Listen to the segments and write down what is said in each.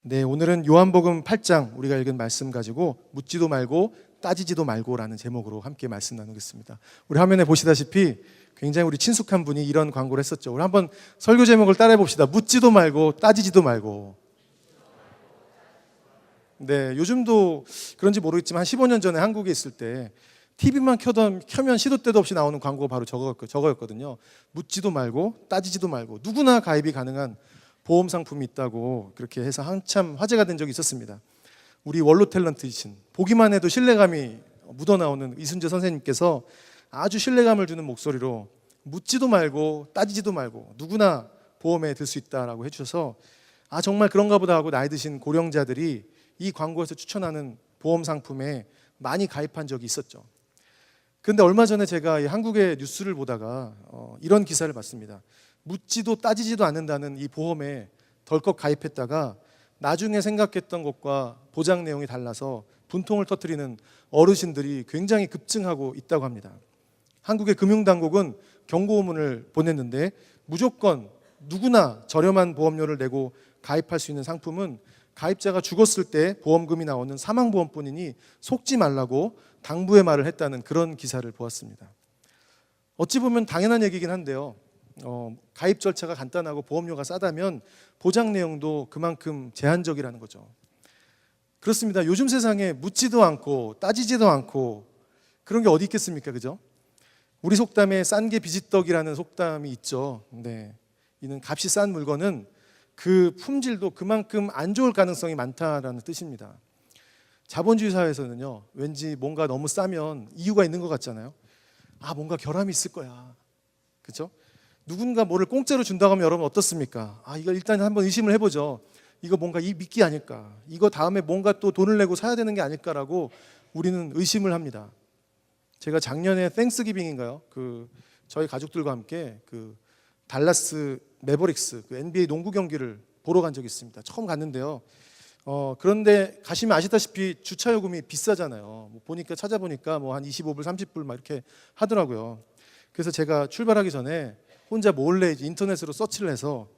네, 오늘은 요한복음 8장 우리가 읽은 말씀 가지고 묻지도 말고 따지지도 말고라는 제목으로 함께 말씀 나누겠습니다. 우리 화면에 보시다시피 굉장히 우리 친숙한 분이 이런 광고를 했었죠. 우리 한번 설교 제목을 따라해 봅시다. 묻지도 말고 따지지도 말고. 네, 요즘도 그런지 모르겠지만 한 15년 전에 한국에 있을 때 TV만 켜면 시도 때도 없이 나오는 광고가 바로 저거였거든요. 묻지도 말고 따지지도 말고 누구나 가입이 가능한 보험 상품이 있다고 그렇게 해서 한참 화제가 된 적이 있었습니다. 우리 원로 탤런트이신 보기만 해도 신뢰감이 묻어나오는 이순재 선생님께서 아주 신뢰감을 주는 목소리로 묻지도 말고 따지지도 말고 누구나 보험에 들 수 있다라고 해주셔서 아 정말 그런가 보다 하고 나이 드신 고령자들이 이 광고에서 추천하는 보험 상품에 많이 가입한 적이 있었죠. 그런데 얼마 전에 제가 이 한국의 뉴스를 보다가 이런 기사를 봤습니다. 묻지도 따지지도 않는다는 이 보험에 덜컥 가입했다가 나중에 생각했던 것과 보장 내용이 달라서 분통을 터뜨리는 어르신들이 굉장히 급증하고 있다고 합니다. 한국의 금융당국은 경고문을 보냈는데 무조건 누구나 저렴한 보험료를 내고 가입할 수 있는 상품은 가입자가 죽었을 때 보험금이 나오는 사망보험뿐이니 속지 말라고 당부의 말을 했다는 그런 기사를 보았습니다. 어찌 보면 당연한 얘기긴 한데요. 가입 절차가 간단하고 보험료가 싸다면 보장 내용도 그만큼 제한적이라는 거죠. 그렇습니다. 요즘 세상에 묻지도 않고 따지지도 않고 그런 게 어디 있겠습니까? 그죠? 우리 속담에 싼 게 비지떡이라는 속담이 있죠. 네. 이는 값이 싼 물건은 그 품질도 그만큼 안 좋을 가능성이 많다라는 뜻입니다. 자본주의 사회에서는요, 왠지 뭔가 너무 싸면 이유가 있는 것 같잖아요. 아, 뭔가 결함이 있을 거야. 그렇죠? 누군가 뭐를 공짜로 준다고 하면 여러분 어떻습니까? 아, 이거 일단 한번 의심을 해보죠. 이거 뭔가 이 미끼 아닐까? 이거 다음에 뭔가 또 돈을 내고 사야 되는 게 아닐까라고 우리는 의심을 합니다. 제가 작년에 땡스기빙인가요? 저희 가족들과 함께 달라스 매버릭스 NBA 농구 경기를 보러 간 적이 있습니다. 처음 갔는데요. 그런데 가시면 아시다시피 주차 요금이 비싸잖아요. 보니까 찾아보니까 한 25불, 30불 막 이렇게 하더라고요. 그래서 제가 출발하기 전에 혼자 몰래 인터넷으로 서치를 해서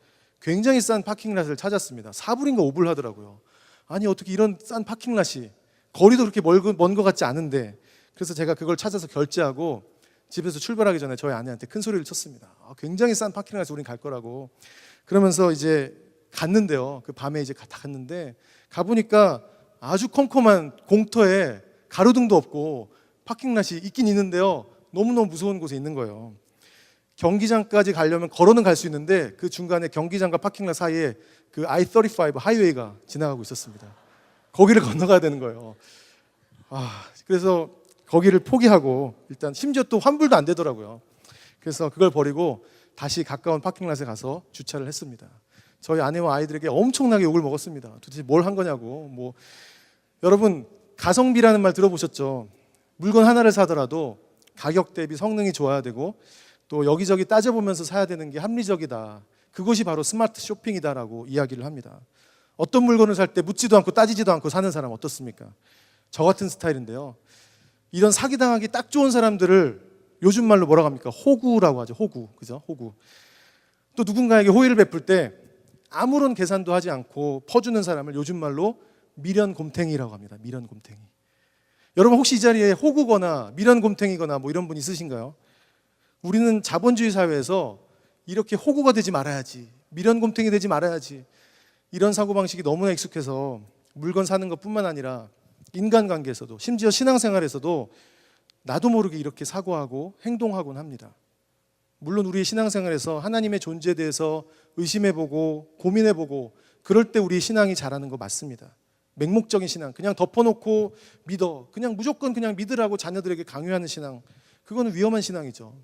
굉장히 싼 파킹랏을 찾았습니다. 4불인가 5불 하더라고요. 아니 어떻게 이런 싼 파킹랏이 거리도 그렇게 먼 것 같지 않은데 그래서 제가 그걸 찾아서 결제하고 집에서 출발하기 전에 저희 아내한테 큰 소리를 쳤습니다. 굉장히 싼 파킹랏에 우린 갈 거라고. 그러면서 이제 갔는데요. 그 밤에 이제 다 갔는데 가보니까 아주 컴컴한 공터에 가로등도 없고 파킹랏이 있긴 있는데요. 너무너무 무서운 곳에 있는 거예요. 경기장까지 가려면 걸어는 갈 수 있는데 그 중간에 경기장과 파킹랏 사이에 그 I-35 하이웨이가 지나가고 있었습니다. 거기를 건너가야 되는 거예요. 그래서 거기를 포기하고 일단 심지어 또 환불도 안 되더라고요. 그래서 그걸 버리고 다시 가까운 파킹랏에 가서 주차를 했습니다. 저희 아내와 아이들에게 엄청나게 욕을 먹었습니다. 도대체 뭘 한 거냐고. 여러분 가성비라는 말 들어보셨죠? 물건 하나를 사더라도 가격 대비 성능이 좋아야 되고 또 여기저기 따져보면서 사야 되는 게 합리적이다. 그것이 바로 스마트 쇼핑이다라고 이야기를 합니다. 어떤 물건을 살 때 묻지도 않고 따지지도 않고 사는 사람 어떻습니까? 저 같은 스타일인데요. 이런 사기당하기 딱 좋은 사람들을 요즘 말로 뭐라고 합니까? 호구라고 하죠. 호구. 그죠? 호구. 또 누군가에게 호의를 베풀 때 아무런 계산도 하지 않고 퍼주는 사람을 요즘 말로 미련곰탱이라고 합니다. 미련곰탱이. 여러분 혹시 이 자리에 호구거나 미련곰탱이거나 이런 분 있으신가요? 우리는 자본주의 사회에서 이렇게 호구가 되지 말아야지, 미련곰탱이 되지 말아야지 이런 사고방식이 너무나 익숙해서 물건 사는 것뿐만 아니라 인간관계에서도 심지어 신앙생활에서도 나도 모르게 이렇게 사고하고 행동하곤 합니다. 물론 우리의 신앙생활에서 하나님의 존재에 대해서 의심해보고 고민해보고 그럴 때 우리 신앙이 자라는 거 맞습니다. 맹목적인 신앙, 그냥 덮어놓고 믿어, 그냥 무조건 그냥 믿으라고 자녀들에게 강요하는 신앙, 그거는 위험한 신앙이죠.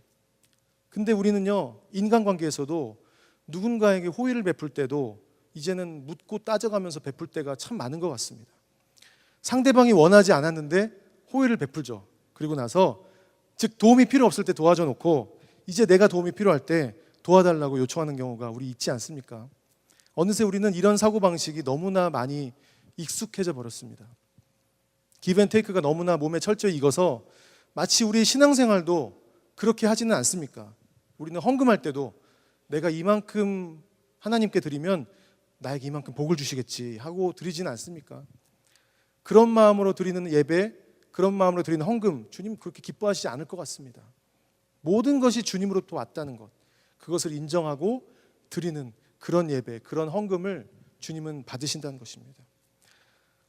근데 우리는요, 인간관계에서도 누군가에게 호의를 베풀 때도 이제는 묻고 따져가면서 베풀 때가 참 많은 것 같습니다. 상대방이 원하지 않았는데 호의를 베풀죠. 그리고 나서 즉 도움이 필요 없을 때 도와줘 놓고 이제 내가 도움이 필요할 때 도와달라고 요청하는 경우가 우리 있지 않습니까? 어느새 우리는 이런 사고방식이 너무나 많이 익숙해져 버렸습니다. 기브앤테이크가 너무나 몸에 철저히 익어서 마치 우리의 신앙생활도 그렇게 하지는 않습니까? 우리는 헌금할 때도 내가 이만큼 하나님께 드리면 나에게 이만큼 복을 주시겠지 하고 드리지는 않습니까? 그런 마음으로 드리는 예배, 그런 마음으로 드리는 헌금, 주님 그렇게 기뻐하시지 않을 것 같습니다. 모든 것이 주님으로부터 왔다는 것, 그것을 인정하고 드리는 그런 예배, 그런 헌금을 주님은 받으신다는 것입니다.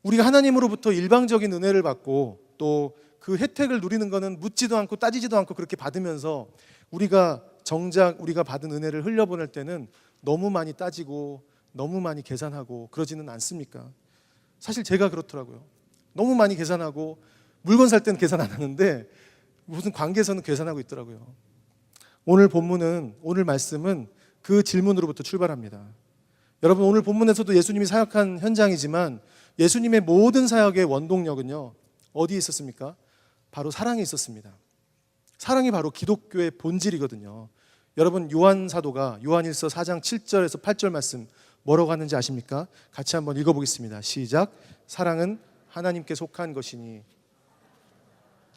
우리가 하나님으로부터 일방적인 은혜를 받고 또 그 혜택을 누리는 것은 묻지도 않고 따지지도 않고 그렇게 받으면서 우리가 정작 우리가 받은 은혜를 흘려보낼 때는 너무 많이 따지고 너무 많이 계산하고 그러지는 않습니까? 사실 제가 그렇더라고요. 너무 많이 계산하고 물건 살 때는 계산 안 하는데 무슨 관계에서는 계산하고 있더라고요. 오늘 본문은, 오늘 말씀은 그 질문으로부터 출발합니다. 여러분, 오늘 본문에서도 예수님이 사역한 현장이지만 예수님의 모든 사역의 원동력은요, 어디에 있었습니까? 바로 사랑에 있었습니다. 사랑이 바로 기독교의 본질이거든요. 여러분, 요한 사도가 요한일서 4장 7절에서 8절 말씀 뭐라고 하는지 아십니까? 같이 한번 읽어보겠습니다. 시작. 사랑은 하나님께 속한 것이니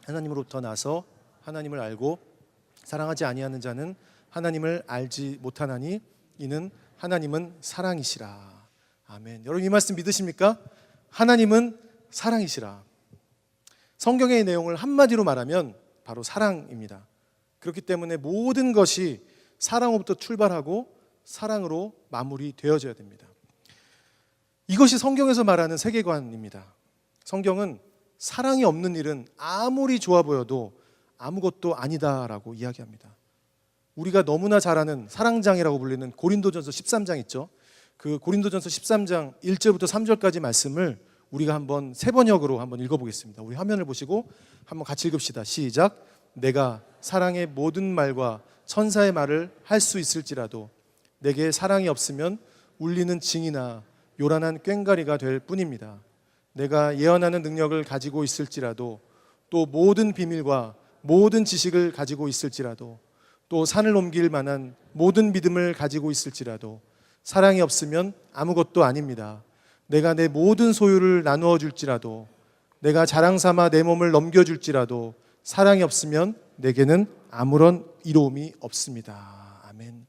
하나님으로부터 나서 하나님을 알고 사랑하지 아니하는 자는 하나님을 알지 못하나니 이는 하나님은 사랑이시라. 아멘. 여러분, 이 말씀 믿으십니까? 하나님은 사랑이시라. 성경의 내용을 한마디로 말하면 바로 사랑입니다. 그렇기 때문에 모든 것이 사랑으로부터 출발하고 사랑으로 마무리되어져야 됩니다. 이것이 성경에서 말하는 세계관입니다. 성경은 사랑이 없는 일은 아무리 좋아 보여도 아무것도 아니다라고 이야기합니다. 우리가 너무나 잘 아는 사랑장이라고 불리는 고린도전서 13장 있죠. 그 고린도전서 13장 1절부터 3절까지 말씀을 우리가 한번 세 번역으로 한번 읽어보겠습니다. 우리 화면을 보시고 한번 같이 읽읍시다. 시작. 내가 사랑의 모든 말과 천사의 말을 할 수 있을지라도 내게 사랑이 없으면 울리는 징이나 요란한 꽹과리가 될 뿐입니다. 내가 예언하는 능력을 가지고 있을지라도 또 모든 비밀과 모든 지식을 가지고 있을지라도 또 산을 옮길 만한 모든 믿음을 가지고 있을지라도 사랑이 없으면 아무것도 아닙니다. 내가 내 모든 소유를 나누어 줄지라도 내가 자랑 삼아 내 몸을 넘겨줄지라도 사랑이 없으면 내게는 아무런 이로움이 없습니다. 아멘.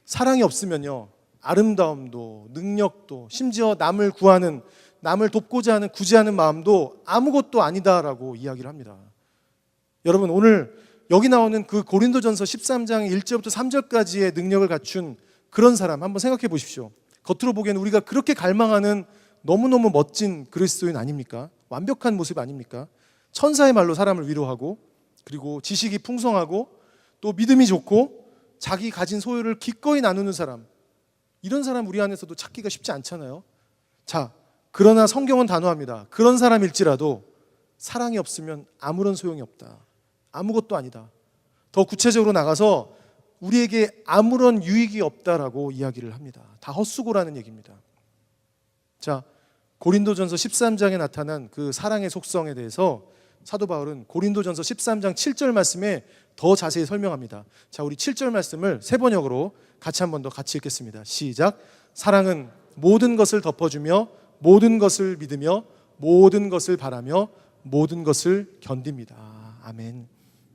사랑이 없으면요, 아름다움도 능력도 심지어 남을 구하는, 남을 돕고자 하는 구제하는 마음도 아무것도 아니다라고 이야기를 합니다. 여러분, 오늘 여기 나오는 그 고린도전서 13장 1절부터 3절까지의 능력을 갖춘 그런 사람 한번 생각해 보십시오. 겉으로 보기에는 우리가 그렇게 갈망하는 너무너무 멋진 그리스도인 아닙니까? 완벽한 모습 아닙니까? 천사의 말로 사람을 위로하고 그리고 지식이 풍성하고 또 믿음이 좋고 자기 가진 소유를 기꺼이 나누는 사람, 이런 사람 우리 안에서도 찾기가 쉽지 않잖아요. 자, 그러나 성경은 단호합니다. 그런 사람일지라도 사랑이 없으면 아무런 소용이 없다. 아무것도 아니다. 더 구체적으로 나가서 우리에게 아무런 유익이 없다라고 이야기를 합니다. 다 헛수고라는 얘기입니다. 자, 고린도전서 13장에 나타난 그 사랑의 속성에 대해서 사도 바울은 고린도전서 13장 7절 말씀에 더 자세히 설명합니다. 자, 우리 7절 말씀을 세 번역으로 같이 한 번 더 같이 읽겠습니다. 시작. 사랑은 모든 것을 덮어주며 모든 것을 믿으며 모든 것을 바라며 모든 것을 견딥니다. 아멘.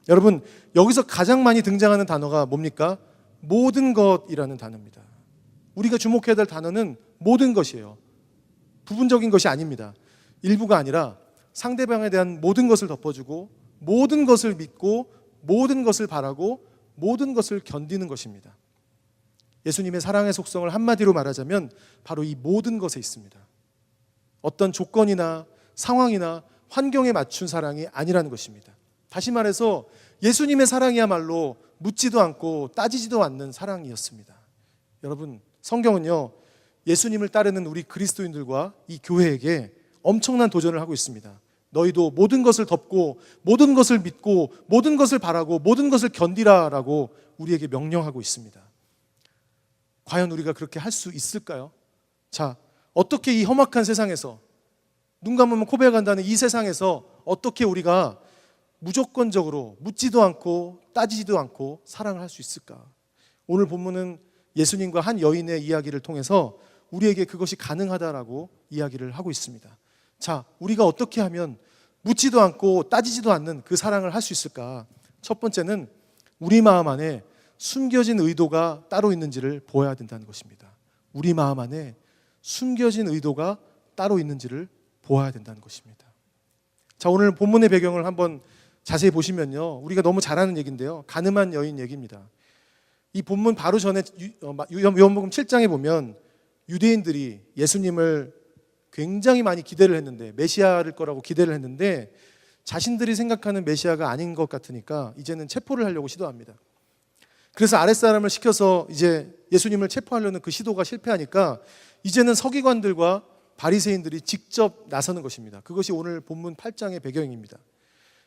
여러분, 여기서 가장 많이 등장하는 단어가 뭡니까? 모든 것이라는 단어입니다. 우리가 주목해야 될 단어는 모든 것이에요. 부분적인 것이 아닙니다. 일부가 아니라 상대방에 대한 모든 것을 덮어주고 모든 것을 믿고 모든 것을 바라고 모든 것을 견디는 것입니다. 예수님의 사랑의 속성을 한마디로 말하자면 바로 이 모든 것에 있습니다. 어떤 조건이나 상황이나 환경에 맞춘 사랑이 아니라는 것입니다. 다시 말해서 예수님의 사랑이야말로 묻지도 않고 따지지도 않는 사랑이었습니다. 여러분, 성경은요, 예수님을 따르는 우리 그리스도인들과 이 교회에게 엄청난 도전을 하고 있습니다. 너희도 모든 것을 덮고 모든 것을 믿고 모든 것을 바라고 모든 것을 견디라라고 우리에게 명령하고 있습니다. 과연 우리가 그렇게 할 수 있을까요? 자, 어떻게 이 험악한 세상에서, 눈 감으면 코베어 간다는 이 세상에서 어떻게 우리가 무조건적으로 묻지도 않고 따지지도 않고 사랑을 할 수 있을까? 오늘 본문은 예수님과 한 여인의 이야기를 통해서 우리에게 그것이 가능하다라고 이야기를 하고 있습니다. 자, 우리가 어떻게 하면 묻지도 않고 따지지도 않는 그 사랑을 할 수 있을까? 첫 번째는 우리 마음 안에 숨겨진 의도가 따로 있는지를 보아야 된다는 것입니다. 우리 마음 안에 숨겨진 의도가 따로 있는지를 보아야 된다는 것입니다. 자, 오늘 본문의 배경을 한번 자세히 보시면요, 우리가 너무 잘 아는 얘기인데요, 가늠한 여인 얘기입니다. 이 본문 바로 전에 요한복음 7장에 보면 유대인들이 예수님을 굉장히 많이 기대를 했는데, 메시아일 거라고 기대를 했는데 자신들이 생각하는 메시아가 아닌 것 같으니까 이제는 체포를 하려고 시도합니다. 그래서 아랫사람을 시켜서 이제 예수님을 체포하려는 그 시도가 실패하니까 이제는 서기관들과 바리새인들이 직접 나서는 것입니다. 그것이 오늘 본문 8장의 배경입니다.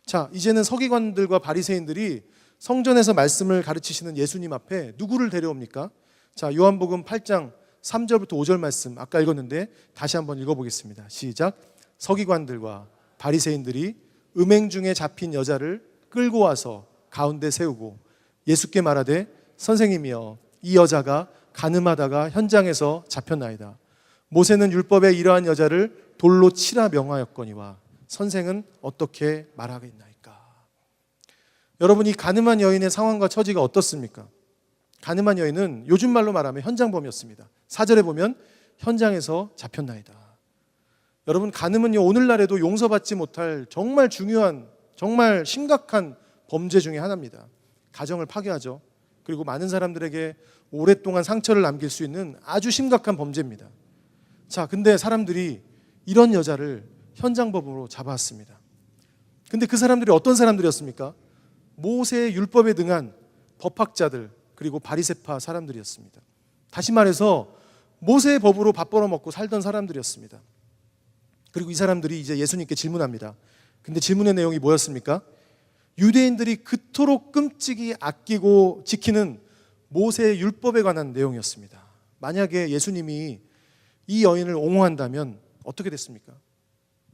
자, 이제는 서기관들과 바리새인들이 성전에서 말씀을 가르치시는 예수님 앞에 누구를 데려옵니까? 자, 요한복음 8장 3절부터 5절 말씀 아까 읽었는데 다시 한번 읽어보겠습니다. 시작. 서기관들과 바리새인들이 음행 중에 잡힌 여자를 끌고 와서 가운데 세우고 예수께 말하되 선생님이여, 이 여자가 간음하다가 현장에서 잡혔나이다. 모세는 율법에 이러한 여자를 돌로 치라 명하였거니와 선생은 어떻게 말하겠나이까? 여러분, 이 간음한 여인의 상황과 처지가 어떻습니까? 간음한 여인은 요즘 말로 말하면 현장범이었습니다. 4절에 보면 현장에서 잡혔나이다. 여러분, 간음은요, 오늘날에도 용서받지 못할 정말 중요한, 정말 심각한 범죄 중에 하나입니다. 가정을 파괴하죠. 그리고 많은 사람들에게 오랫동안 상처를 남길 수 있는 아주 심각한 범죄입니다. 자, 근데 사람들이 이런 여자를 현장범으로 잡아왔습니다. 근데 그 사람들이 어떤 사람들이었습니까? 모세의 율법에 능한 법학자들, 그리고 바리새파 사람들이었습니다. 다시 말해서 모세의 법으로 밥 벌어먹고 살던 사람들이었습니다. 그리고 이 사람들이 이제 예수님께 질문합니다. 근데 질문의 내용이 뭐였습니까? 유대인들이 그토록 끔찍이 아끼고 지키는 모세의 율법에 관한 내용이었습니다. 만약에 예수님이 이 여인을 옹호한다면 어떻게 됐습니까?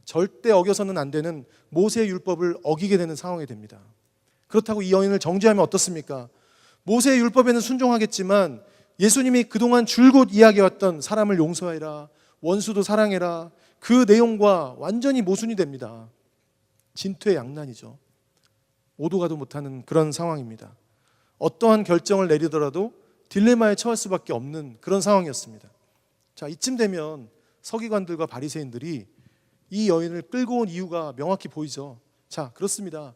절대 어겨서는 안 되는 모세의 율법을 어기게 되는 상황이 됩니다. 그렇다고 이 여인을 정죄하면 어떻습니까? 모세의 율법에는 순종하겠지만 예수님이 그동안 줄곧 이야기해왔던 사람을 용서해라, 원수도 사랑해라, 그 내용과 완전히 모순이 됩니다. 진퇴양난이죠. 오도 가도 못하는 그런 상황입니다. 어떠한 결정을 내리더라도 딜레마에 처할 수밖에 없는 그런 상황이었습니다. 자, 이쯤 되면 서기관들과 바리새인들이 이 여인을 끌고 온 이유가 명확히 보이죠. 자, 그렇습니다.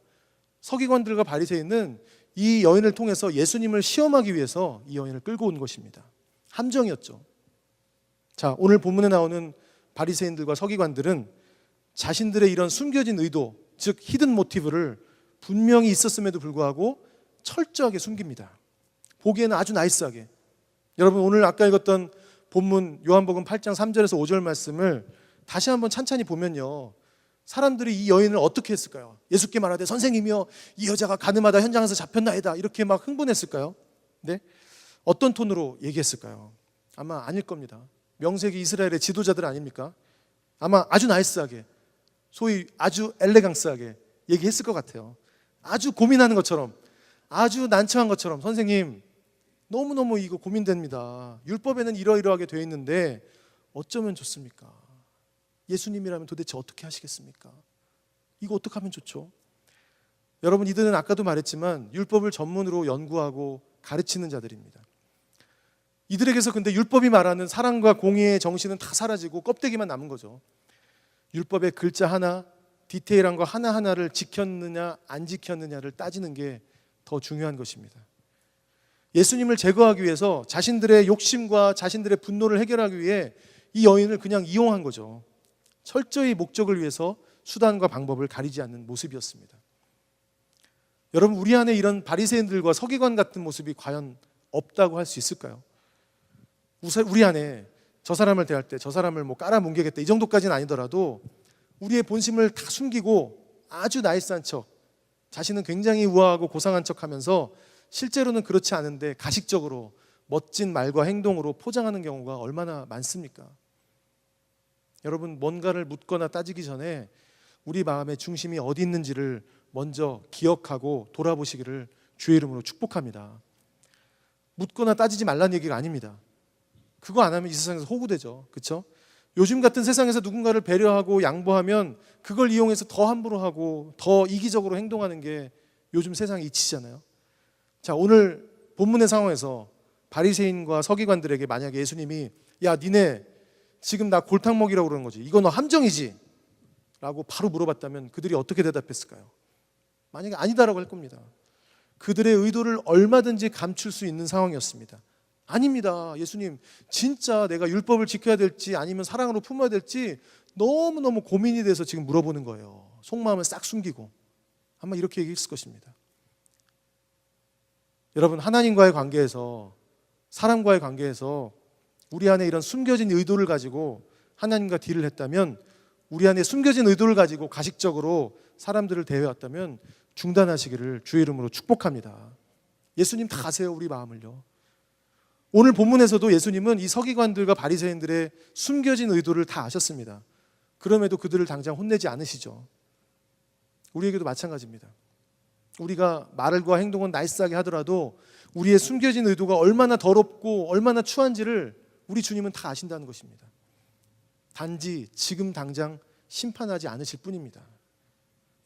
서기관들과 바리새인은 이 여인을 통해서 예수님을 시험하기 위해서 이 여인을 끌고 온 것입니다. 함정이었죠. 자, 오늘 본문에 나오는 바리새인들과 서기관들은 자신들의 이런 숨겨진 의도, 즉 히든 모티브를 분명히 있었음에도 불구하고 철저하게 숨깁니다. 보기에는 아주 나이스하게. 여러분, 오늘 아까 읽었던 본문 요한복음 8장 3절에서 5절 말씀을 다시 한번 찬찬히 보면요, 사람들이 이 여인을 어떻게 했을까요? 예수께 말하되 선생님이여, 이 여자가 간음하다 현장에서 잡혔나이다, 이렇게 막 흥분했을까요? 네? 어떤 톤으로 얘기했을까요? 아마 아닐 겁니다. 명색이 이스라엘의 지도자들 아닙니까? 아마 아주 나이스하게, 소위 아주 엘레강스하게 얘기했을 것 같아요. 아주 고민하는 것처럼, 아주 난처한 것처럼, 선생님 너무너무 이거 고민됩니다. 율법에는 이러이러하게 되어 있는데 어쩌면 좋습니까? 예수님이라면 도대체 어떻게 하시겠습니까? 이거 어떻게 하면 좋죠? 여러분, 이들은 아까도 말했지만 율법을 전문으로 연구하고 가르치는 자들입니다. 이들에게서 근데 율법이 말하는 사랑과 공의의 정신은 다 사라지고 껍데기만 남은 거죠. 율법의 글자 하나, 디테일한 거 하나하나를 지켰느냐 안 지켰느냐를 따지는 게 더 중요한 것입니다. 예수님을 제거하기 위해서 자신들의 욕심과 자신들의 분노를 해결하기 위해 이 여인을 그냥 이용한 거죠. 철저히 목적을 위해서 수단과 방법을 가리지 않는 모습이었습니다. 여러분, 우리 안에 이런 바리새인들과 서기관 같은 모습이 과연 없다고 할 수 있을까요? 우리 안에 저 사람을 대할 때 저 사람을 뭐 깔아뭉개겠다, 이 정도까지는 아니더라도 우리의 본심을 다 숨기고 아주 나이스한 척, 자신은 굉장히 우아하고 고상한 척하면서 실제로는 그렇지 않은데 가식적으로 멋진 말과 행동으로 포장하는 경우가 얼마나 많습니까? 여러분, 뭔가를 묻거나 따지기 전에 우리 마음의 중심이 어디 있는지를 먼저 기억하고 돌아보시기를 주의 이름으로 축복합니다. 묻거나 따지지 말라는 얘기가 아닙니다. 그거 안 하면 이 세상에서 호구되죠. 그렇죠? 요즘 같은 세상에서 누군가를 배려하고 양보하면 그걸 이용해서 더 함부로 하고 더 이기적으로 행동하는 게 요즘 세상의 이치잖아요. 자, 오늘 본문의 상황에서 바리새인과 서기관들에게 만약에 예수님이 야, 니네 지금 나 골탕 먹이라고 그러는 거지. 이거 너 함정이지? 라고 바로 물어봤다면 그들이 어떻게 대답했을까요? 만약에 아니다라고 할 겁니다. 그들의 의도를 얼마든지 감출 수 있는 상황이었습니다. 아닙니다. 예수님, 진짜 내가 율법을 지켜야 될지 아니면 사랑으로 품어야 될지 너무너무 고민이 돼서 지금 물어보는 거예요. 속마음을 싹 숨기고. 아마 이렇게 얘기했을 것입니다. 여러분, 하나님과의 관계에서, 사람과의 관계에서 우리 안에 이런 숨겨진 의도를 가지고 하나님과 딜을 했다면, 우리 안에 숨겨진 의도를 가지고 가식적으로 사람들을 대해왔다면 중단하시기를 주의 이름으로 축복합니다. 예수님 다 아세요, 우리 마음을요. 오늘 본문에서도 예수님은 이 서기관들과 바리새인들의 숨겨진 의도를 다 아셨습니다. 그럼에도 그들을 당장 혼내지 않으시죠. 우리에게도 마찬가지입니다. 우리가 말과 행동은 나이스하게 하더라도 우리의 숨겨진 의도가 얼마나 더럽고 얼마나 추한지를 우리 주님은 다 아신다는 것입니다. 단지 지금 당장 심판하지 않으실 뿐입니다.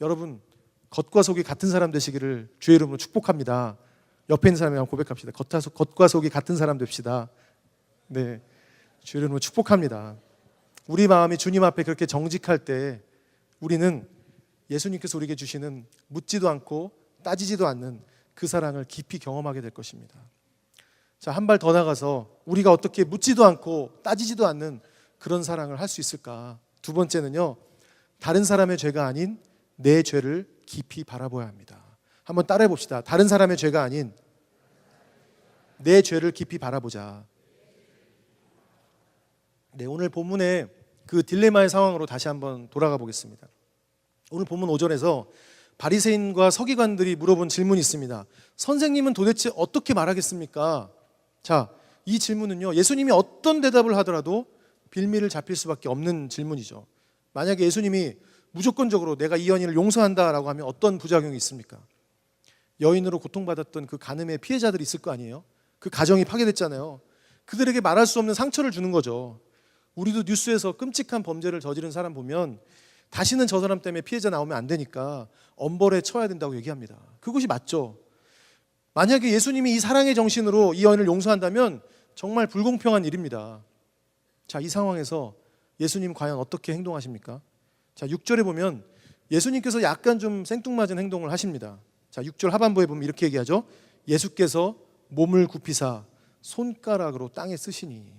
여러분, 겉과 속이 같은 사람 되시기를 주의 이름으로 축복합니다. 옆에 있는 사람이랑 고백합시다. 겉과 속이 같은 사람 됩시다. 네, 주의 이름으로 축복합니다. 우리 마음이 주님 앞에 그렇게 정직할 때 우리는 예수님께서 우리에게 주시는 묻지도 않고 따지지도 않는 그 사랑을 깊이 경험하게 될 것입니다. 자, 한 발 더 나가서 우리가 어떻게 묻지도 않고 따지지도 않는 그런 사랑을 할 수 있을까? 두 번째는요, 다른 사람의 죄가 아닌 내 죄를 깊이 바라보아야 합니다. 한번 따라해 봅시다. 다른 사람의 죄가 아닌 내 죄를 깊이 바라보자. 네, 오늘 본문의 그 딜레마의 상황으로 다시 한번 돌아가 보겠습니다. 오늘 본문 5절에서 바리새인과 서기관들이 물어본 질문이 있습니다. 선생님은 도대체 어떻게 말하겠습니까? 자, 이 질문은요, 예수님이 어떤 대답을 하더라도 빌미를 잡힐 수밖에 없는 질문이죠. 만약에 예수님이 무조건적으로 내가 이 여인을 용서한다라고 하면 어떤 부작용이 있습니까? 여인으로 고통받았던 그 간음의 피해자들이 있을 거 아니에요? 그 가정이 파괴됐잖아요. 그들에게 말할 수 없는 상처를 주는 거죠. 우리도 뉴스에서 끔찍한 범죄를 저지른 사람 보면 다시는 저 사람 때문에 피해자 나오면 안 되니까 엄벌에 처해야 된다고 얘기합니다. 그것이 맞죠. 만약에 예수님이 이 사랑의 정신으로 이 여인을 용서한다면 정말 불공평한 일입니다. 자, 이 상황에서 예수님 과연 어떻게 행동하십니까? 자, 6절에 보면 예수님께서 약간 좀 생뚱맞은 행동을 하십니다. 자, 6절 하반부에 보면 이렇게 얘기하죠. 예수께서 몸을 굽히사 손가락으로 땅에 쓰시니.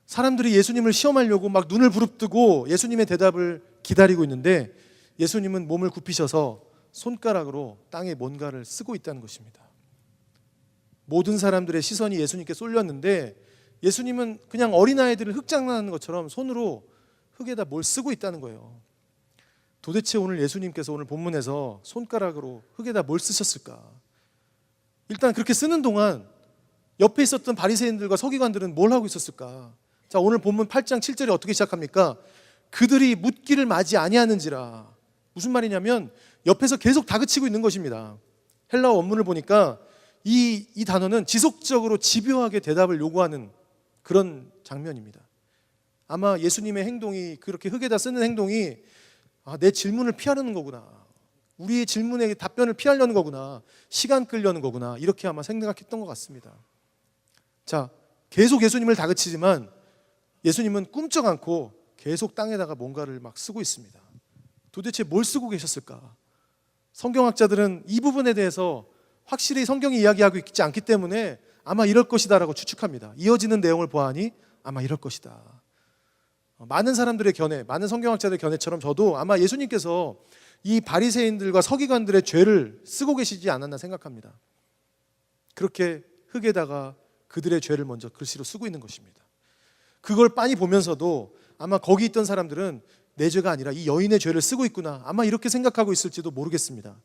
사람들이 예수님을 시험하려고 막 눈을 부릅뜨고 예수님의 대답을 기다리고 있는데 예수님은 몸을 굽히셔서 손가락으로 땅에 뭔가를 쓰고 있다는 것입니다. 모든 사람들의 시선이 예수님께 쏠렸는데 예수님은 그냥 어린아이들을 흙장난하는 것처럼 손으로 흙에다 뭘 쓰고 있다는 거예요. 도대체 오늘 예수님께서 오늘 본문에서 손가락으로 흙에다 뭘 쓰셨을까? 일단 그렇게 쓰는 동안 옆에 있었던 바리새인들과 서기관들은 뭘 하고 있었을까? 자, 오늘 본문 8장 7절에 어떻게 시작합니까? 그들이 묻기를 마지 아니하는지라. 무슨 말이냐면 옆에서 계속 다그치고 있는 것입니다. 헬라어 원문을 보니까 이 단어는 지속적으로 집요하게 대답을 요구하는 그런 장면입니다. 아마 예수님의 행동이, 그렇게 흙에다 쓰는 행동이 내 질문을 피하려는 거구나, 우리의 질문에 답변을 피하려는 거구나, 시간 끌려는 거구나, 이렇게 아마 생각했던 것 같습니다. 자, 계속 예수님을 다그치지만 예수님은 꿈쩍 않고 계속 땅에다가 뭔가를 막 쓰고 있습니다. 도대체 뭘 쓰고 계셨을까? 성경학자들은 이 부분에 대해서 확실히 성경이 이야기하고 있지 않기 때문에 아마 이럴 것이다라고 추측합니다. 이어지는 내용을 보아하니 아마 이럴 것이다. 많은 사람들의 견해, 많은 성경학자들의 견해처럼 저도 아마 예수님께서 이 바리새인들과 서기관들의 죄를 쓰고 계시지 않았나 생각합니다. 그렇게 흙에다가 그들의 죄를 먼저 글씨로 쓰고 있는 것입니다. 그걸 빤히 보면서도 아마 거기 있던 사람들은 내 죄가 아니라 이 여인의 죄를 쓰고 있구나, 아마 이렇게 생각하고 있을지도 모르겠습니다.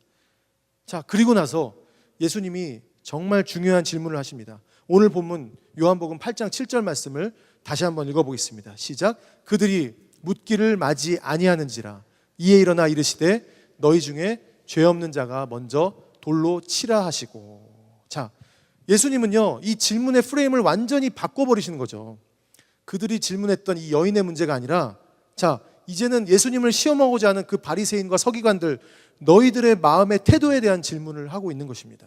자, 그리고 나서 예수님이 정말 중요한 질문을 하십니다. 오늘 본문 요한복음 8장 7절 말씀을 다시 한번 읽어보겠습니다. 시작. 그들이 묻기를 마지 아니하는지라. 이에 일어나 이르시되 너희 중에 죄 없는 자가 먼저 돌로 치라 하시고. 자, 예수님은요, 이 질문의 프레임을 완전히 바꿔버리시는 거죠. 그들이 질문했던 이 여인의 문제가 아니라, 자, 이제는 예수님을 시험하고자 하는 그 바리새인과 서기관들, 너희들의 마음의 태도에 대한 질문을 하고 있는 것입니다.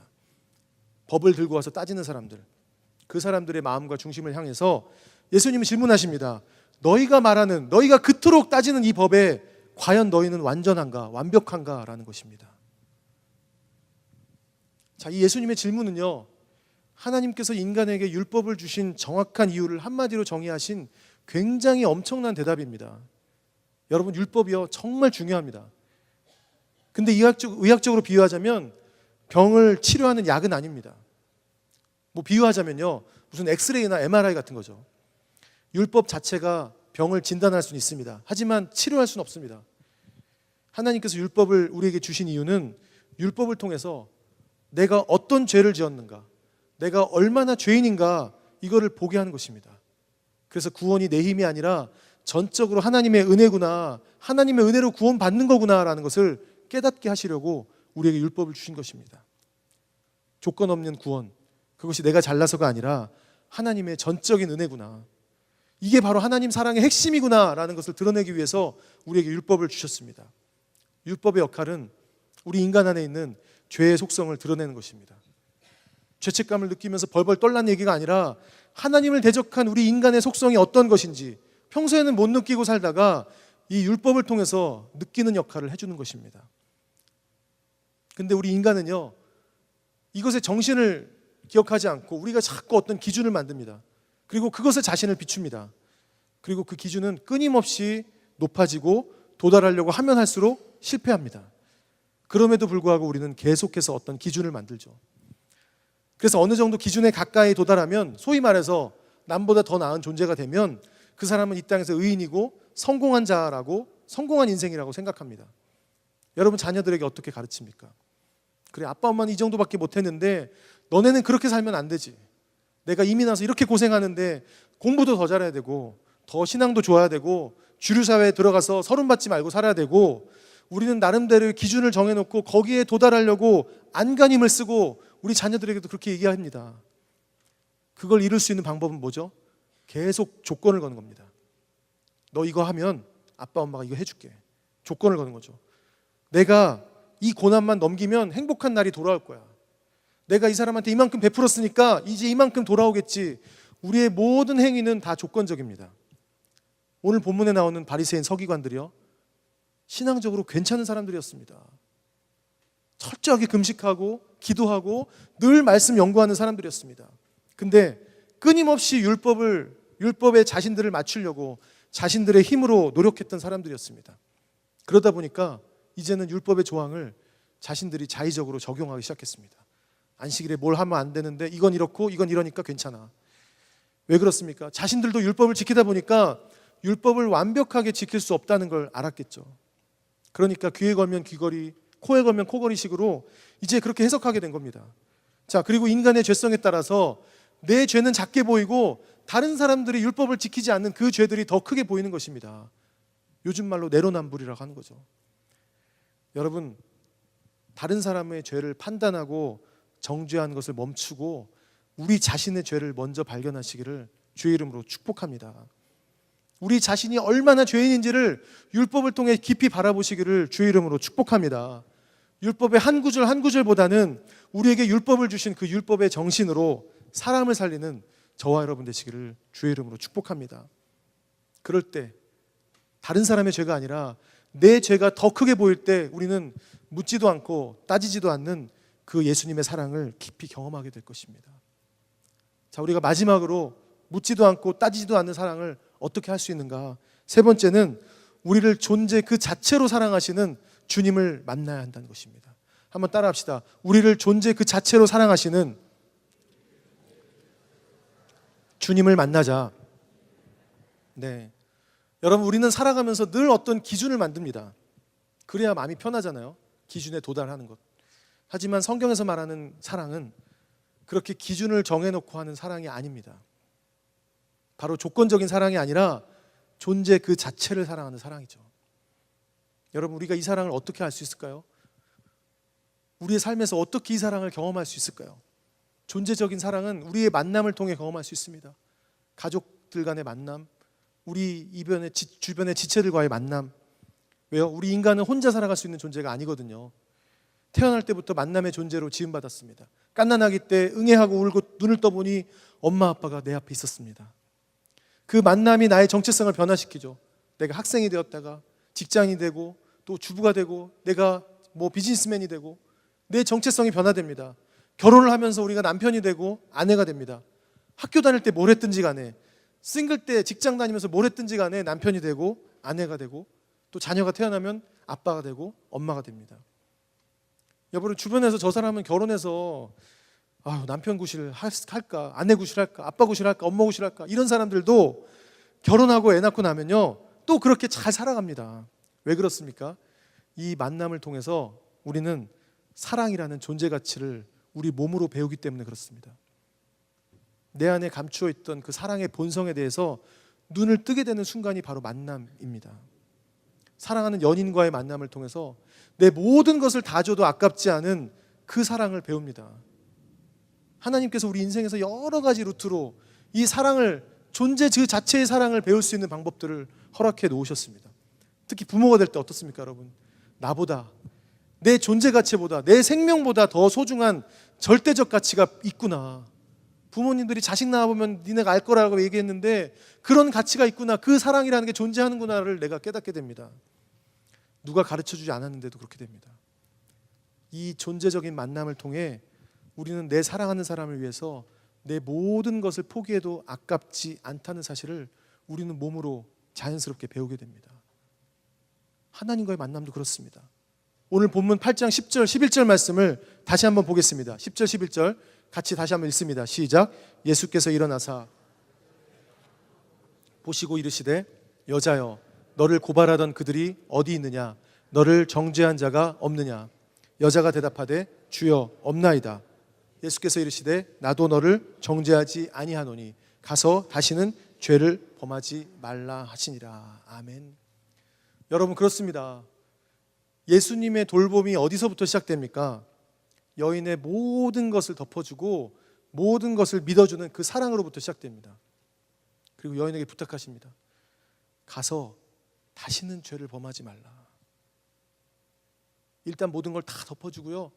법을 들고 와서 따지는 사람들, 그 사람들의 마음과 중심을 향해서 예수님이 질문하십니다. 너희가 말하는, 너희가 그토록 따지는 이 법에 과연 너희는 완전한가, 완벽한가라는 것입니다. 자, 이 예수님의 질문은요, 하나님께서 인간에게 율법을 주신 정확한 이유를 한마디로 정의하신 굉장히 엄청난 대답입니다. 여러분, 율법이요, 정말 중요합니다. 근데 의학적으로 비유하자면 병을 치료하는 약은 아닙니다. 뭐 비유하자면요, 무슨 엑스레이나 MRI 같은 거죠. 율법 자체가 병을 진단할 수는 있습니다. 하지만 치료할 수는 없습니다. 하나님께서 율법을 우리에게 주신 이유는 율법을 통해서 내가 어떤 죄를 지었는가, 내가 얼마나 죄인인가, 이거를 보게 하는 것입니다. 그래서 구원이 내 힘이 아니라 전적으로 하나님의 은혜구나, 하나님의 은혜로 구원받는 거구나라는 것을 깨닫게 하시려고 우리에게 율법을 주신 것입니다. 조건 없는 구원, 그것이 내가 잘나서가 아니라 하나님의 전적인 은혜구나, 이게 바로 하나님 사랑의 핵심이구나라는 것을 드러내기 위해서 우리에게 율법을 주셨습니다. 율법의 역할은 우리 인간 안에 있는 죄의 속성을 드러내는 것입니다. 죄책감을 느끼면서 벌벌 떨라는 얘기가 아니라 하나님을 대적한 우리 인간의 속성이 어떤 것인지 평소에는 못 느끼고 살다가 이 율법을 통해서 느끼는 역할을 해주는 것입니다. 근데 우리 인간은요, 이것의 정신을 기억하지 않고 우리가 자꾸 어떤 기준을 만듭니다. 그리고 그것에 자신을 비춥니다. 그리고 그 기준은 끊임없이 높아지고 도달하려고 하면 할수록 실패합니다. 그럼에도 불구하고 우리는 계속해서 어떤 기준을 만들죠. 그래서 어느 정도 기준에 가까이 도달하면, 소위 말해서 남보다 더 나은 존재가 되면 그 사람은 이 땅에서 의인이고 성공한 자라고, 성공한 인생이라고 생각합니다. 여러분, 자녀들에게 어떻게 가르칩니까? 그래, 아빠 엄마는 이 정도밖에 못했는데 너네는 그렇게 살면 안 되지. 내가 이민 와서 이렇게 고생하는데 공부도 더 잘해야 되고 더 신앙도 좋아야 되고 주류사회에 들어가서 서름받지 말고 살아야 되고, 우리는 나름대로의 기준을 정해놓고 거기에 도달하려고 안간힘을 쓰고 우리 자녀들에게도 그렇게 얘기합니다. 그걸 이룰 수 있는 방법은 뭐죠? 계속 조건을 거는 겁니다. 너 이거 하면 아빠 엄마가 이거 해줄게. 조건을 거는 거죠. 내가 이 고난만 넘기면 행복한 날이 돌아올 거야. 내가 이 사람한테 이만큼 베풀었으니까 이제 이만큼 돌아오겠지. 우리의 모든 행위는 다 조건적입니다. 오늘 본문에 나오는 바리새인 서기관들이요, 신앙적으로 괜찮은 사람들이었습니다. 철저하게 금식하고 기도하고 늘 말씀 연구하는 사람들이었습니다. 근데 끊임없이 율법에 자신들을 맞추려고 자신들의 힘으로 노력했던 사람들이었습니다. 그러다 보니까 이제는 율법의 조항을 자신들이 자의적으로 적용하기 시작했습니다. 안식일에 뭘 하면 안 되는데 이건 이렇고 이건 이러니까 괜찮아. 왜 그렇습니까? 자신들도 율법을 지키다 보니까 율법을 완벽하게 지킬 수 없다는 걸 알았겠죠. 그러니까 귀에 걸면 귀걸이, 코에 걸면 코걸이식으로 이제 그렇게 해석하게 된 겁니다. 자, 그리고 인간의 죄성에 따라서 내 죄는 작게 보이고 다른 사람들이 율법을 지키지 않는 그 죄들이 더 크게 보이는 것입니다. 요즘 말로 내로남불이라고 하는 거죠. 여러분, 다른 사람의 죄를 판단하고 정죄하는 것을 멈추고 우리 자신의 죄를 먼저 발견하시기를 주의 이름으로 축복합니다. 우리 자신이 얼마나 죄인인지를 율법을 통해 깊이 바라보시기를 주의 이름으로 축복합니다. 율법의 한 구절 한 구절보다는 우리에게 율법을 주신 그 율법의 정신으로 사람을 살리는 저와 여러분 되시기를 주의 이름으로 축복합니다. 그럴 때 다른 사람의 죄가 아니라 내 죄가 더 크게 보일 때 우리는 묻지도 않고 따지지도 않는 그 예수님의 사랑을 깊이 경험하게 될 것입니다. 자, 우리가 마지막으로 묻지도 않고 따지지도 않는 사랑을 어떻게 할 수 있는가? 세 번째는 우리를 존재 그 자체로 사랑하시는 주님을 만나야 한다는 것입니다. 한번 따라합시다. 우리를 존재 그 자체로 사랑하시는 주님을 만나자. 네, 여러분, 우리는 살아가면서 늘 어떤 기준을 만듭니다. 그래야 마음이 편하잖아요. 기준에 도달하는 것. 하지만 성경에서 말하는 사랑은 그렇게 기준을 정해놓고 하는 사랑이 아닙니다. 바로 조건적인 사랑이 아니라 존재 그 자체를 사랑하는 사랑이죠. 여러분, 우리가 이 사랑을 어떻게 알 수 있을까요? 우리의 삶에서 어떻게 이 사랑을 경험할 수 있을까요? 존재적인 사랑은 우리의 만남을 통해 경험할 수 있습니다. 가족들 간의 만남, 우리 주변의 지체들과의 만남. 왜요? 우리 인간은 혼자 살아갈 수 있는 존재가 아니거든요. 태어날 때부터 만남의 존재로 지음받았습니다. 갓난아기 때 응애하고 울고 눈을 떠보니 엄마 아빠가 내 앞에 있었습니다. 그 만남이 나의 정체성을 변화시키죠. 내가 학생이 되었다가 직장이 되고 또 주부가 되고 내가 뭐 비즈니스맨이 되고 내 정체성이 변화됩니다. 결혼을 하면서 우리가 남편이 되고 아내가 됩니다. 학교 다닐 때 뭘 했든지 간에, 싱글 때 직장 다니면서 뭘 했든지 간에 남편이 되고 아내가 되고 또 자녀가 태어나면 아빠가 되고 엄마가 됩니다. 여러분, 주변에서 저 사람은 결혼해서 남편 구실 할까, 아내 구실 할까, 아빠 구실 할까, 엄마 구실 할까, 이런 사람들도 결혼하고 애 낳고 나면요 또 그렇게 잘 살아갑니다. 왜 그렇습니까? 이 만남을 통해서 우리는 사랑이라는 존재 가치를 우리 몸으로 배우기 때문에 그렇습니다. 내 안에 감추어 있던 그 사랑의 본성에 대해서 눈을 뜨게 되는 순간이 바로 만남입니다. 사랑하는 연인과의 만남을 통해서 내 모든 것을 다 줘도 아깝지 않은 그 사랑을 배웁니다. 하나님께서 우리 인생에서 여러 가지 루트로 이 사랑을, 존재 그 자체의 사랑을 배울 수 있는 방법들을 허락해 놓으셨습니다. 특히 부모가 될 때 어떻습니까, 여러분? 나보다, 내 존재 가치보다, 내 생명보다 더 소중한 절대적 가치가 있구나. 부모님들이 자식 낳아보면 니네가 알 거라고 얘기했는데 그런 가치가 있구나, 그 사랑이라는 게 존재하는구나를 내가 깨닫게 됩니다. 누가 가르쳐주지 않았는데도 그렇게 됩니다. 이 존재적인 만남을 통해 우리는 내 사랑하는 사람을 위해서 내 모든 것을 포기해도 아깝지 않다는 사실을 우리는 몸으로 자연스럽게 배우게 됩니다. 하나님과의 만남도 그렇습니다. 오늘 본문 8장 10절 11절 말씀을 다시 한번 보겠습니다. 10절 11절 같이 다시 한번 읽습니다. 시작. 예수께서 일어나사 보시고 이르시되 여자여 너를 고발하던 그들이 어디 있느냐, 너를 정죄한 자가 없느냐. 여자가 대답하되 주여 없나이다. 예수께서 이르시되 나도 너를 정죄하지 아니하노니 가서 다시는 죄를 범하지 말라 하시니라. 아멘. 여러분, 그렇습니다. 예수님의 돌봄이 어디서부터 시작됩니까? 여인의 모든 것을 덮어주고 모든 것을 믿어주는 그 사랑으로부터 시작됩니다. 그리고 여인에게 부탁하십니다. 가서 다시는 죄를 범하지 말라. 일단 모든 걸 다 덮어주고요,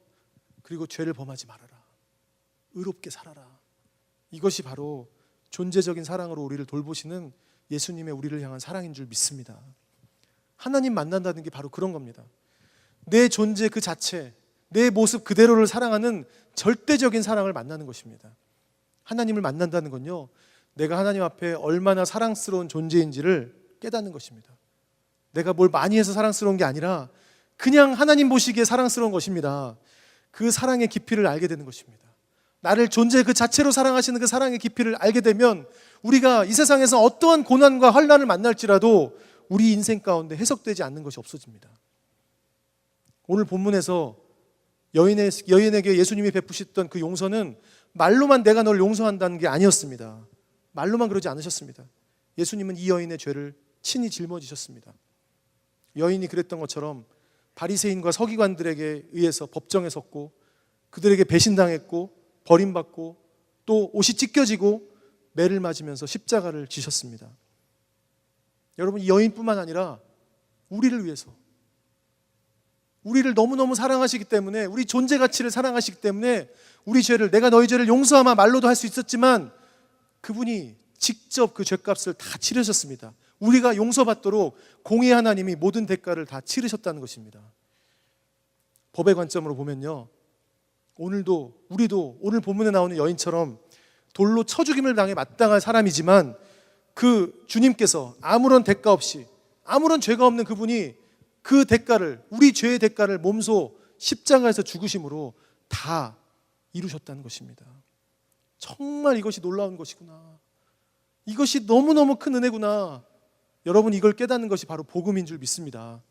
그리고 죄를 범하지 말아라. 의롭게 살아라. 이것이 바로 존재적인 사랑으로 우리를 돌보시는 예수님의 우리를 향한 사랑인 줄 믿습니다. 하나님 만난다는 게 바로 그런 겁니다. 내 존재 그 자체, 내 모습 그대로를 사랑하는 절대적인 사랑을 만나는 것입니다. 하나님을 만난다는 건요, 내가 하나님 앞에 얼마나 사랑스러운 존재인지를 깨닫는 것입니다. 내가 뭘 많이 해서 사랑스러운 게 아니라 그냥 하나님 보시기에 사랑스러운 것입니다. 그 사랑의 깊이를 알게 되는 것입니다. 나를 존재 그 자체로 사랑하시는 그 사랑의 깊이를 알게 되면 우리가 이 세상에서 어떠한 고난과 환난을 만날지라도 우리 인생 가운데 해석되지 않는 것이 없어집니다. 오늘 본문에서 여인에게 예수님이 베푸셨던 그 용서는 말로만 내가 널 용서한다는 게 아니었습니다. 말로만 그러지 않으셨습니다. 예수님은 이 여인의 죄를 친히 짊어지셨습니다. 여인이 그랬던 것처럼 바리새인과 서기관들에게 의해서 법정에 섰고 그들에게 배신당했고 버림받고 또 옷이 찢겨지고 매를 맞으면서 십자가를 지셨습니다. 여러분, 이 여인뿐만 아니라 우리를 위해서, 우리를 너무너무 사랑하시기 때문에, 우리 존재 가치를 사랑하시기 때문에 우리 죄를, 내가 너희 죄를 용서하마 말로도 할 수 있었지만 그분이 직접 그 죄값을 다 치르셨습니다. 우리가 용서받도록 공의 하나님이 모든 대가를 다 치르셨다는 것입니다. 법의 관점으로 보면요, 우리도 오늘 본문에 나오는 여인처럼 돌로 쳐 죽임을 당해 마땅한 사람이지만 그 주님께서 아무런 대가 없이, 아무런 죄가 없는 그분이 그 대가를, 우리 죄의 대가를 몸소 십자가에서 죽으심으로 다 이루셨다는 것입니다. 정말 이것이 놀라운 것이구나. 이것이 너무너무 큰 은혜구나. 여러분, 이걸 깨닫는 것이 바로 복음인 줄 믿습니다.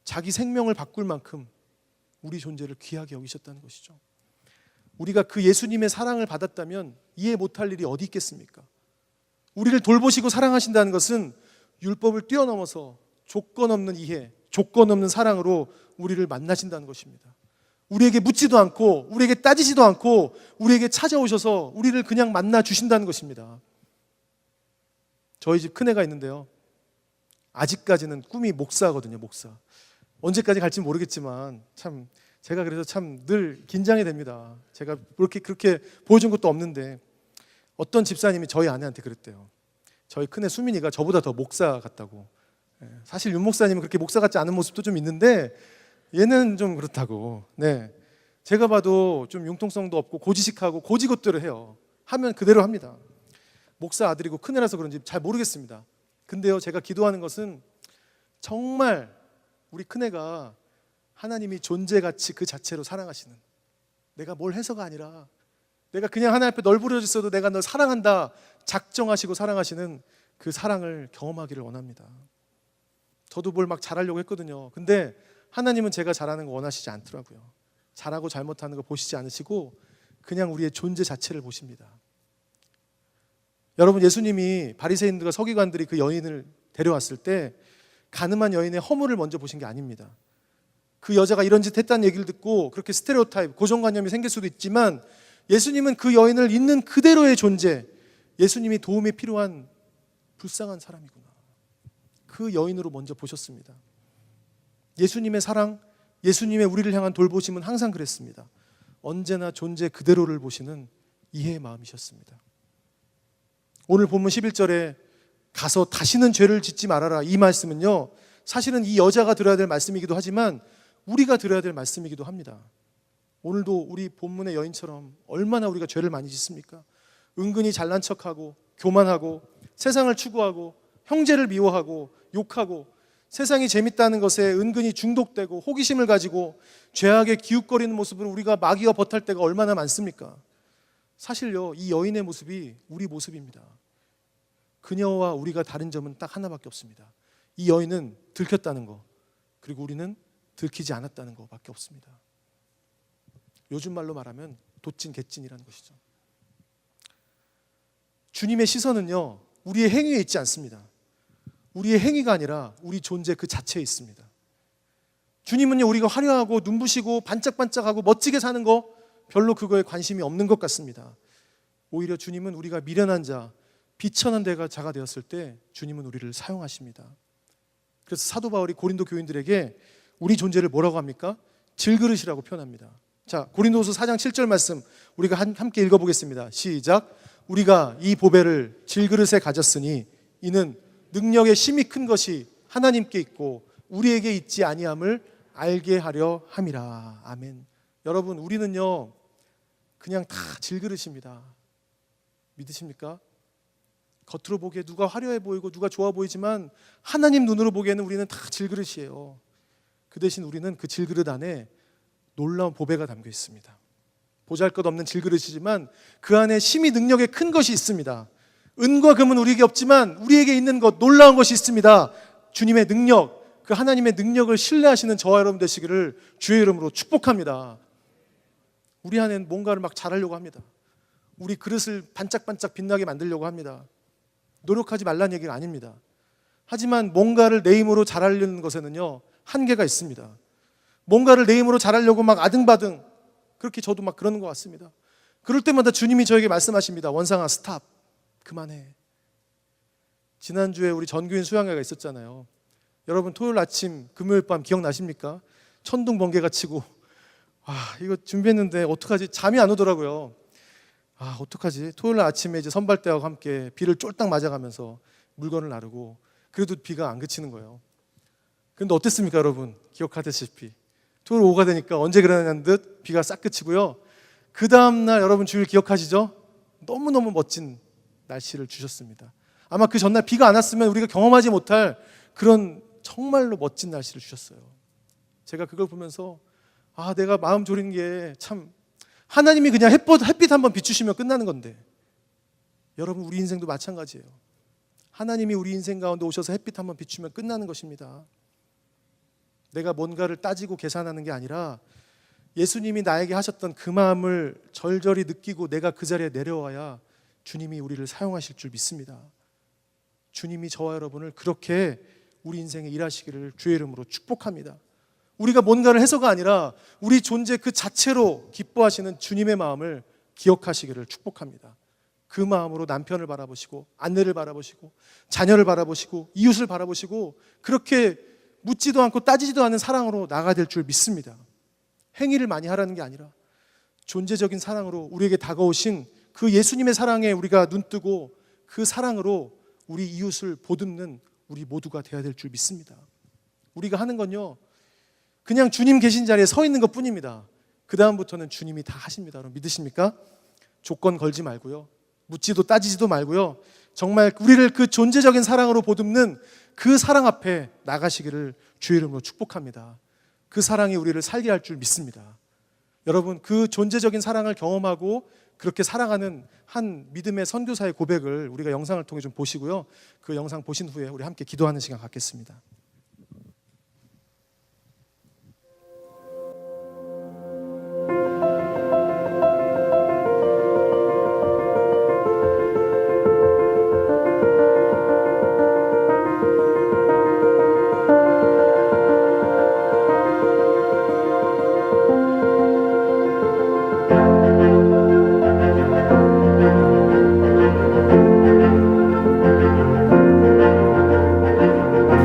자기 생명을 바꿀 만큼 우리 존재를 귀하게 여기셨다는 것이죠. 우리가 그 예수님의 사랑을 받았다면 이해 못할 일이 어디 있겠습니까? 우리를 돌보시고 사랑하신다는 것은 율법을 뛰어넘어서 조건 없는 이해, 조건 없는 사랑으로 우리를 만나신다는 것입니다. 우리에게 묻지도 않고 우리에게 따지지도 않고 우리에게 찾아오셔서 우리를 그냥 만나 주신다는 것입니다. 저희 집 큰애가 있는데요, 아직까지는 꿈이 목사거든요. 목사. 언제까지 갈지 모르겠지만 참 제가 그래서 참 늘 긴장이 됩니다. 제가 그렇게 보여준 것도 없는데 어떤 집사님이 저희 아내한테 그랬대요. 저희 큰애 수민이가 저보다 더 목사 같다고. 사실 윤 목사님은 그렇게 목사 같지 않은 모습도 좀 있는데 얘는 좀 그렇다고. 네, 제가 봐도 좀 융통성도 없고 고지식하고 고지것대로 해요. 하면 그대로 합니다. 목사 아들이고 큰애라서 그런지 잘 모르겠습니다. 근데요, 제가 기도하는 것은 정말 우리 큰애가 하나님이 존재 가치 그 자체로 사랑하시는, 내가 뭘 해서가 아니라 내가 그냥 하나님 앞에 널브러져 있어도 내가 널 사랑한다 작정하시고 사랑하시는 그 사랑을 경험하기를 원합니다. 저도 뭘 막 잘하려고 했거든요. 근데 하나님은 제가 잘하는 거 원하시지 않더라고요. 잘하고 잘못하는 거 보시지 않으시고 그냥 우리의 존재 자체를 보십니다. 여러분, 예수님이 바리새인들과 서기관들이 그 여인을 데려왔을 때 가늠한 여인의 허물을 먼저 보신 게 아닙니다. 그 여자가 이런 짓 했다는 얘기를 듣고 그렇게 스테레오타입, 고정관념이 생길 수도 있지만 예수님은 그 여인을 있는 그대로의 존재, 예수님이 도움이 필요한 불쌍한 사람이구나, 그 여인으로 먼저 보셨습니다. 예수님의 사랑, 예수님의 우리를 향한 돌보심은 항상 그랬습니다. 언제나 존재 그대로를 보시는 이해의 마음이셨습니다. 오늘 본문 11절에 가서 다시는 죄를 짓지 말아라, 이 말씀은요, 사실은 이 여자가 들어야 될 말씀이기도 하지만 우리가 들어야 될 말씀이기도 합니다. 오늘도 우리 본문의 여인처럼 얼마나 우리가 죄를 많이 짓습니까? 은근히 잘난 척하고 교만하고 세상을 추구하고 형제를 미워하고 욕하고 세상이 재밌다는 것에 은근히 중독되고 호기심을 가지고 죄악에 기웃거리는 모습을 우리가 마귀와 버탈 때가 얼마나 많습니까? 사실요, 이 여인의 모습이 우리 모습입니다. 그녀와 우리가 다른 점은 딱 하나밖에 없습니다. 이 여인은 들켰다는 거, 그리고 우리는 들키지 않았다는 것밖에 없습니다. 요즘 말로 말하면 도찐 개찐이라는 것이죠. 주님의 시선은요, 우리의 행위에 있지 않습니다. 우리의 행위가 아니라 우리 존재 그 자체에 있습니다. 주님은요, 우리가 화려하고 눈부시고 반짝반짝하고 멋지게 사는 거 별로 그거에 관심이 없는 것 같습니다. 오히려 주님은 우리가 미련한 자, 비천한 자가 되었을 때 주님은 우리를 사용하십니다. 그래서 사도 바울이 고린도 교인들에게 우리 존재를 뭐라고 합니까? 질그릇이라고 표현합니다. 자, 고린도후서 4장 7절 말씀 우리가 함께 읽어보겠습니다. 시작. 우리가 이 보배를 질그릇에 가졌으니 이는 능력의 힘이 큰 것이 하나님께 있고 우리에게 있지 아니함을 알게 하려 함이라. 아멘. 여러분, 우리는요 그냥 다 질그릇입니다. 믿으십니까? 겉으로 보기에 누가 화려해 보이고 누가 좋아 보이지만 하나님 눈으로 보기에는 우리는 다 질그릇이에요. 그 대신 우리는 그 질그릇 안에 놀라운 보배가 담겨 있습니다. 보잘것없는 질그릇이지만 그 안에 힘이 능력의 큰 것이 있습니다. 은과 금은 우리에게 없지만 우리에게 있는 것, 놀라운 것이 있습니다. 주님의 능력, 그 하나님의 능력을 신뢰하시는 저와 여러분 되시기를 주의 이름으로 축복합니다. 우리 안에는 뭔가를 막 잘하려고 합니다. 우리 그릇을 반짝반짝 빛나게 만들려고 합니다. 노력하지 말라는 얘기가 아닙니다. 하지만 뭔가를 내 힘으로 잘하려는 것에는요 한계가 있습니다. 뭔가를 내 힘으로 잘하려고 막 아등바등, 그렇게 저도 막 그러는 것 같습니다. 그럴 때마다 주님이 저에게 말씀하십니다. 원상아, 스탑, 그만해. 지난주에 우리 전교인 수양회가 있었잖아요. 여러분, 토요일 아침 금요일 밤 기억나십니까? 천둥 번개가 치고 이거 준비했는데 어떡하지? 잠이 안 오더라고요. 어떡하지? 토요일 아침에 이제 선발대하고 함께 비를 쫄딱 맞아가면서 물건을 나르고, 그래도 비가 안 그치는 거예요. 그런데 어땠습니까, 여러분? 기억하다시피 토요일 오후가 되니까 언제 그러냐는 듯 비가 싹 그치고요. 그 다음날 여러분 주일 기억하시죠? 너무너무 멋진 날씨를 주셨습니다. 아마 그 전날 비가 안 왔으면 우리가 경험하지 못할 그런 정말로 멋진 날씨를 주셨어요. 제가 그걸 보면서 내가 마음 졸이는 게 참, 하나님이 그냥 햇빛 한번 비추시면 끝나는 건데, 여러분 우리 인생도 마찬가지예요. 하나님이 우리 인생 가운데 오셔서 햇빛 한번 비추면 끝나는 것입니다. 내가 뭔가를 따지고 계산하는 게 아니라 예수님이 나에게 하셨던 그 마음을 절절히 느끼고 내가 그 자리에 내려와야 주님이 우리를 사용하실 줄 믿습니다. 주님이 저와 여러분을 그렇게 우리 인생에 일하시기를 주의 이름으로 축복합니다. 우리가 뭔가를 해서가 아니라 우리 존재 그 자체로 기뻐하시는 주님의 마음을 기억하시기를 축복합니다. 그 마음으로 남편을 바라보시고 아내를 바라보시고 자녀를 바라보시고 이웃을 바라보시고 그렇게 묻지도 않고 따지지도 않은 사랑으로 나아가야 될 줄 믿습니다. 행위를 많이 하라는 게 아니라 존재적인 사랑으로 우리에게 다가오신 그 예수님의 사랑에 우리가 눈뜨고 그 사랑으로 우리 이웃을 보듬는 우리 모두가 되어야 될 줄 믿습니다. 우리가 하는 건요, 그냥 주님 계신 자리에 서 있는 것 뿐입니다. 그 다음부터는 주님이 다 하십니다. 여러분 믿으십니까? 조건 걸지 말고요, 묻지도 따지지도 말고요, 정말 우리를 그 존재적인 사랑으로 보듬는 그 사랑 앞에 나가시기를 주의 이름으로 축복합니다. 그 사랑이 우리를 살게 할 줄 믿습니다. 여러분, 그 존재적인 사랑을 경험하고 그렇게 살아가는 한 믿음의 선교사의 고백을 우리가 영상을 통해 좀 보시고요, 그 영상 보신 후에 우리 함께 기도하는 시간 갖겠습니다.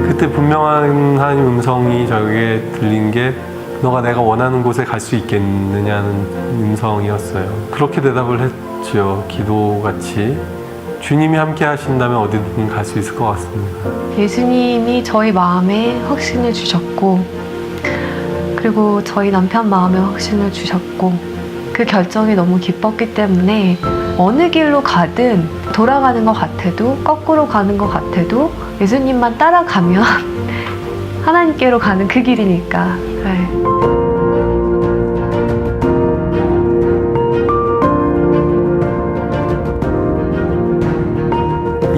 그때 분명한 하나님 음성이 저에게 들린 게 너가 내가 원하는 곳에 갈 수 있겠느냐는 음성이었어요. 그렇게 대답을 했죠. 기도같이. 주님이 함께 하신다면 어디든 갈 수 있을 것 같습니다. 예수님이 저희 마음에 확신을 주셨고, 그리고 저희 남편 마음에 확신을 주셨고, 그 결정이 너무 기뻤기 때문에 어느 길로 가든, 돌아가는 것 같아도 거꾸로 가는 것 같아도 예수님만 따라가면 하나님께로 가는 그 길이니까. 네.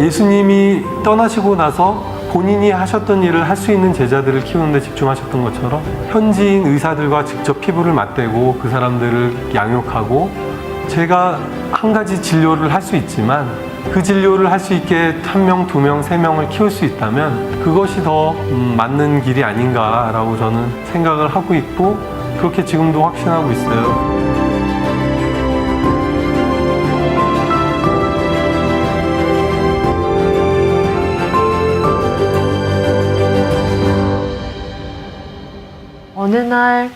예수님이 떠나시고 나서 본인이 하셨던 일을 할 수 있는 제자들을 키우는 데 집중하셨던 것처럼 현지인 의사들과 직접 피부를 맞대고 그 사람들을 양육하고, 제가 한 가지 진료를 할 수 있지만 그 진료를 할 수 있게 1명, 2명, 3명을 키울 수 있다면 그것이 더 맞는 길이 아닌가라고 저는 생각을 하고 있고, 그렇게 지금도 확신하고 있어요. 어느 날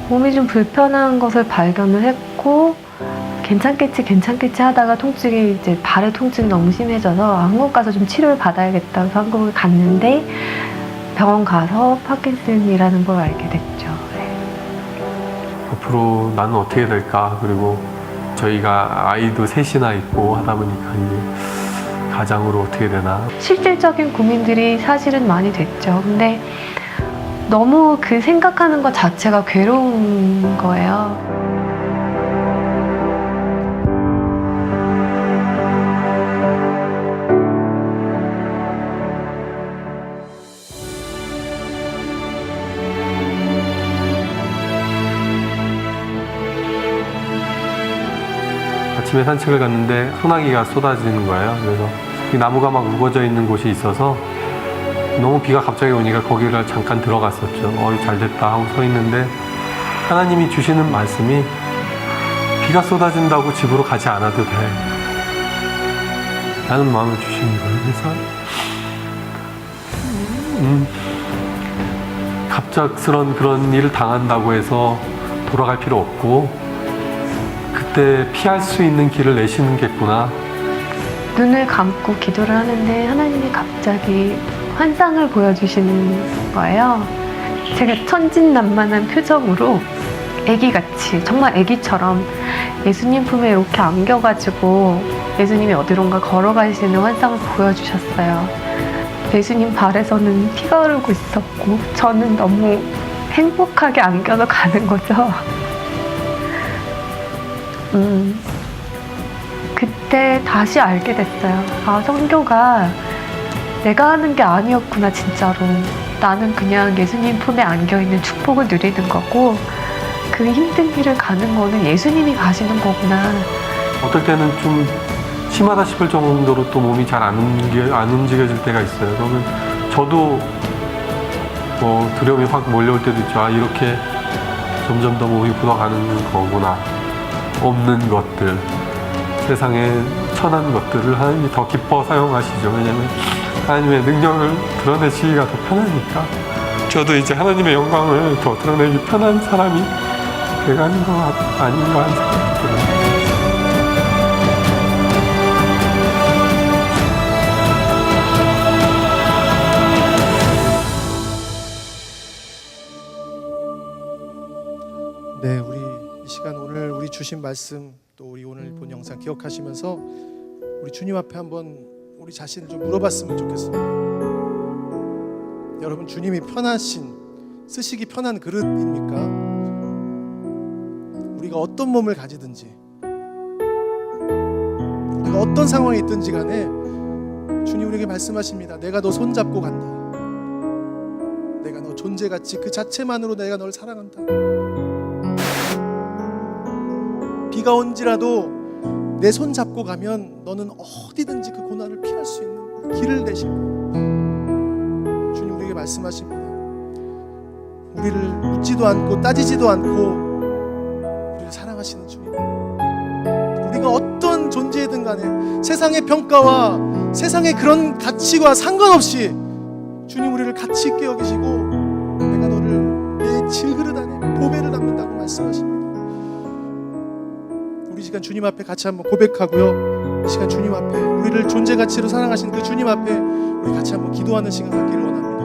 몸이 좀 불편한 것을 발견을 했고, 괜찮겠지 하다가 통증이, 이제 발의 통증이 너무 심해져서 한국 가서 좀 치료를 받아야겠다고 해서 한국을 갔는데, 병원 가서 파킨슨이라는 걸 알게 됐죠. 네. 앞으로 나는 어떻게 될까, 그리고 저희가 아이도 셋이나 있고 하다 보니까 이제 가장으로 어떻게 되나. 실질적인 고민들이 사실은 많이 됐죠. 근데 너무 그 생각하는 것 자체가 괴로운 거예요. 아침에 산책을 갔는데 소나기가 쏟아지는 거예요. 그래서 이 나무가 막 우거져 있는 곳이 있어서 너무 비가 갑자기 오니까 거기를 잠깐 들어갔었죠. 잘 됐다 하고 서 있는데 하나님이 주시는 말씀이 비가 쏟아진다고 집으로 가지 않아도 돼 라는 마음을 주시는 거예요. 그래서 갑작스런 그런 일을 당한다고 해서 돌아갈 필요 없고, 그때 피할 수 있는 길을 내시는겠구나. 눈을 감고 기도를 하는데 하나님이 갑자기 환상을 보여주시는 거예요. 제가 천진난만한 표정으로 애기같이, 정말 애기처럼 예수님 품에 이렇게 안겨가지고 예수님이 어디론가 걸어가시는 환상을 보여주셨어요. 예수님 발에서는 피가 흐르고 있었고, 저는 너무 행복하게 안겨서 가는 거죠. 그때 다시 알게 됐어요. 아, 선교가 내가 하는 게 아니었구나, 진짜로. 나는 그냥 예수님 품에 안겨있는 축복을 누리는 거고, 그 힘든 길을 가는 거는 예수님이 가시는 거구나. 어떨 때는 좀 심하다 싶을 정도로 또 몸이 잘 안 움직여질 때가 있어요. 그러면 저도 두려움이 확 몰려올 때도 있죠. 아, 이렇게 점점 더 몸이 굳어가는 거구나. 없는 것들, 세상에 천한 것들을 하나님이 더 기뻐 사용하시죠. 왜냐하면 하나님의 능력을 드러내시기가 더 편하니까. 저도 이제 하나님의 영광을 더 드러내기 편한 사람이 돼가는 것 아닌가 하는 생각이 들어요. 네, 우리 이 시간 오늘 우리 주신 말씀 또 우리 오늘 본 영상 기억하시면서 우리 주님 앞에 한번 우리 자신을 좀 물어봤으면 좋겠습니다. 여러분, 주님이 편하신, 쓰시기 편한 그릇입니까? 우리가 어떤 몸을 가지든지, 우리가 어떤 상황에 있든지 간에 주님 우리에게 말씀하십니다. 내가 너 손잡고 간다. 내가 너 존재 가치 그 자체만으로 내가 널 사랑한다. 비가 온지라도 내 손 잡고 가면 너는 어디든지 그 고난을 피할 수 있는 길을 내시고, 주님 우리에게 말씀하십니다. 우리를 묻지도 않고 따지지도 않고 우리를 사랑하시는 주님. 우리가 어떤 존재이든 간에 세상의 평가와 세상의 그런 가치와 상관없이 주님 우리를 가치 있게 여기시고 내가 너를 내 질그릇 안에 보배를 담는다고 말씀하십니다. 우리 시간 주님 앞에 같이 한번 고백하고요, 이 시간 주님 앞에 우리를 존재 가치로 사랑하신 그 주님 앞에 우리 같이 한번 기도하는 시간 갖기를 원합니다.